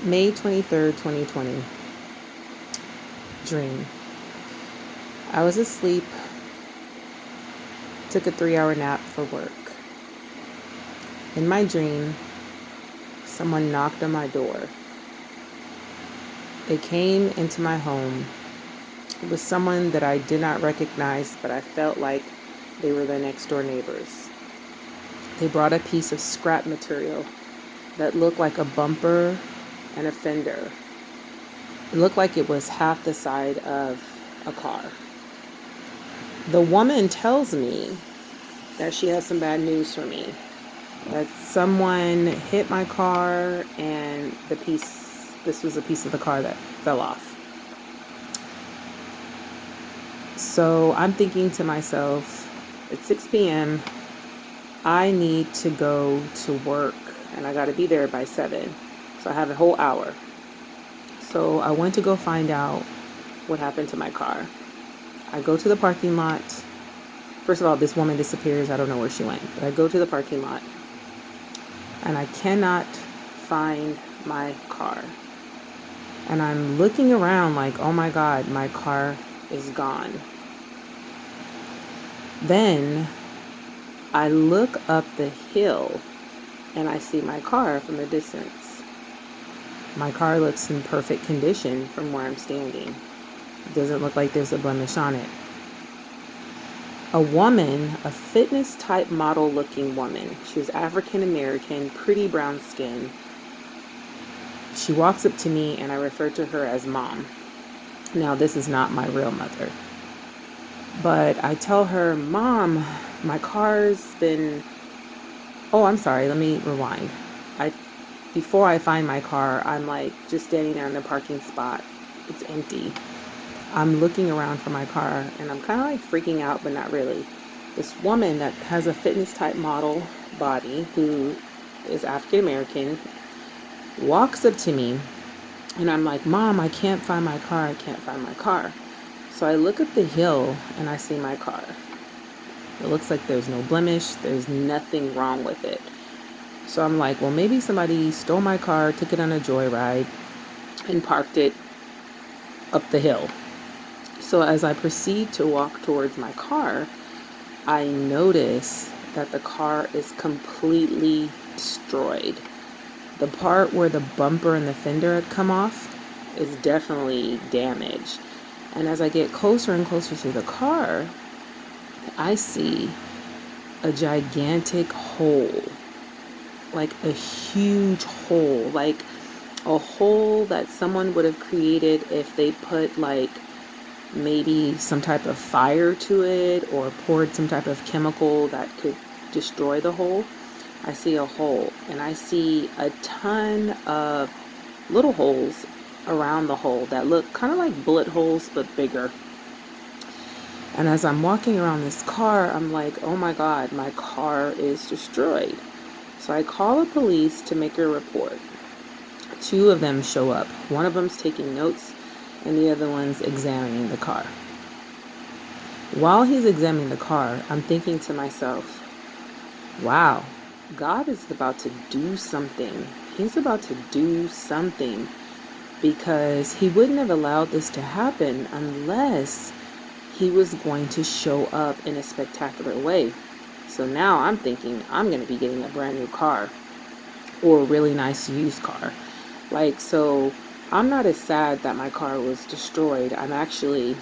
May 23rd, 2020. Dream. I was asleep, took a 3-hour nap for work. In my dream, someone knocked on my door. They came into my home. It was someone that I did not recognize, but I felt like they were the next door neighbors. They brought a piece of scrap material that looked like a bumper and a fender. It looked like it was half the side of a car. The woman tells me that she has some bad news for me. That someone hit my car and this was a piece of the car that fell off. So I'm thinking to myself, it's 6 p.m. I need to go to work and I got to be there by 7. So I have a whole hour. So I went to go find out what happened to my car. I go to the parking lot. First of all, this woman disappears. I don't know where she went. But I go to the parking lot and I cannot find my car. And I'm looking around like, oh my God, my car is gone. Then I look up the hill and I see my car from a distance. My car looks in perfect condition from where I'm standing. It doesn't look like there's a blemish on it. A woman, a fitness type model looking woman. She was African American, pretty brown skin. She walks up to me and I refer to her as Mom. Now, this is not my real mother. But I tell her, Mom, my car's been... Oh, I'm sorry. Let me rewind. Before I find my car, I'm like just standing there in the parking spot. It's empty. I'm looking around for my car and I'm kind of like freaking out, but not really. This woman that has a fitness type model body who is African American walks up to me and I'm like, Mom, I can't find my car. I can't find my car. So I look up the hill and I see my car. It looks like there's no blemish. There's nothing wrong with it. So I'm like, well, maybe somebody stole my car, took it on a joyride, and parked it up the hill. So as I proceed to walk towards my car, I notice that the car is completely destroyed. The part where the bumper and the fender had come off is definitely damaged. And as I get closer and closer to the car, I see a gigantic hole, like a huge hole, like a hole that someone would have created if they put like maybe some type of fire to it or poured some type of chemical that could destroy the hole. I see a hole and I see a ton of little holes around the hole that look kind of like bullet holes but bigger. And as I'm walking around this car, I'm like, oh my God, my car is destroyed. So I call the police to make a report. 2 of them show up. One of them's taking notes and the other one's examining the car. While he's examining the car, I'm thinking to myself, wow, God is about to do something. He's about to do something because he wouldn't have allowed this to happen unless he was going to show up in a spectacular way. So now I'm thinking I'm going to be getting a brand new car or a really nice used car. So I'm not as sad that my car was destroyed. I'm actually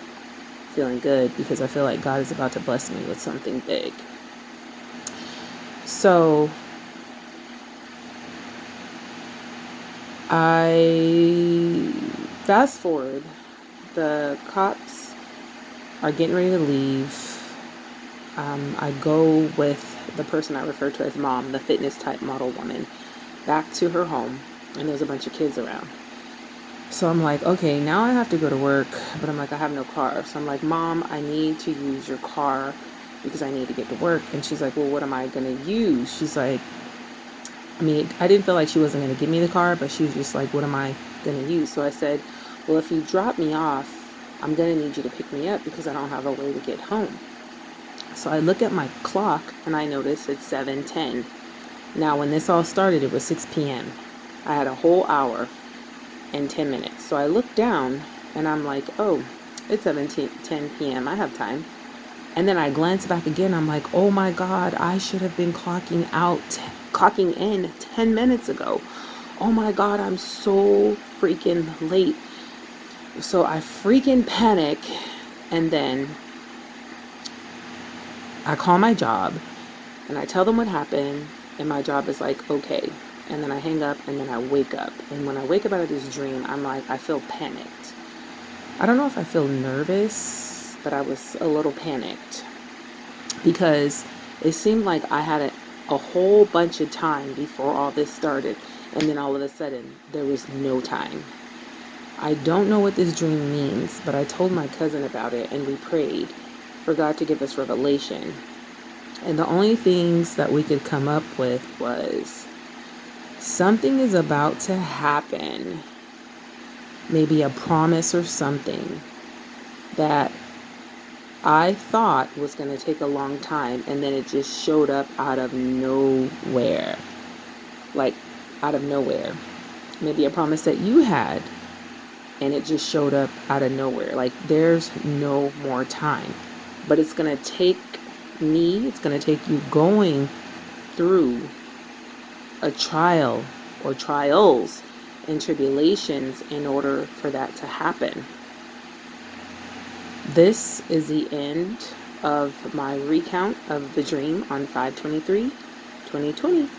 feeling good because I feel like God is about to bless me with something big. So I fast forward. The cops are getting ready to leave. I go with the person I refer to as Mom, the fitness type model woman, back to her home, and there's a bunch of kids around. So I'm like, okay, now I have to go to work, but I'm like, I have no car. So I'm like, Mom, I need to use your car because I need to get to work. And she's like, well, what am I going to use? She's like, I didn't feel like she wasn't going to give me the car, but she was just like, what am I going to use? So I said, well, if you drop me off, I'm going to need you to pick me up because I don't have a way to get home. So I look at my clock and I notice it's 7:10. Now, when this all started, it was 6 p.m. I had a whole hour. and 10 minutes. So I look down and I'm like, oh, it's 10 p.m. I have time. And then I glance back again. I'm like, oh my God, I should have been clocking in 10 minutes ago. Oh my God, I'm so freaking late. So I freaking panic. And then I call my job and I tell them what happened. And my job is like, okay. And then I hang up and then I wake up. And when I wake up out of this dream, I'm like, I feel panicked. I don't know if I feel nervous, but I was a little panicked because it seemed like I had a whole bunch of time before all this started. And then all of a sudden, there was no time. I don't know what this dream means, but I told my cousin about it and we prayed for God to give us revelation. And the only things that we could come up with was something is about to happen. Maybe a promise or something that I thought was going to take a long time, and then it just showed up out of nowhere. Like, out of nowhere. Maybe a promise that you had, and it just showed up out of nowhere. Like, there's no more time. But it's going to take it's going to take you going through a trial or trials and tribulations in order for that to happen. This is the end of my recount of the dream on 5/23/2020.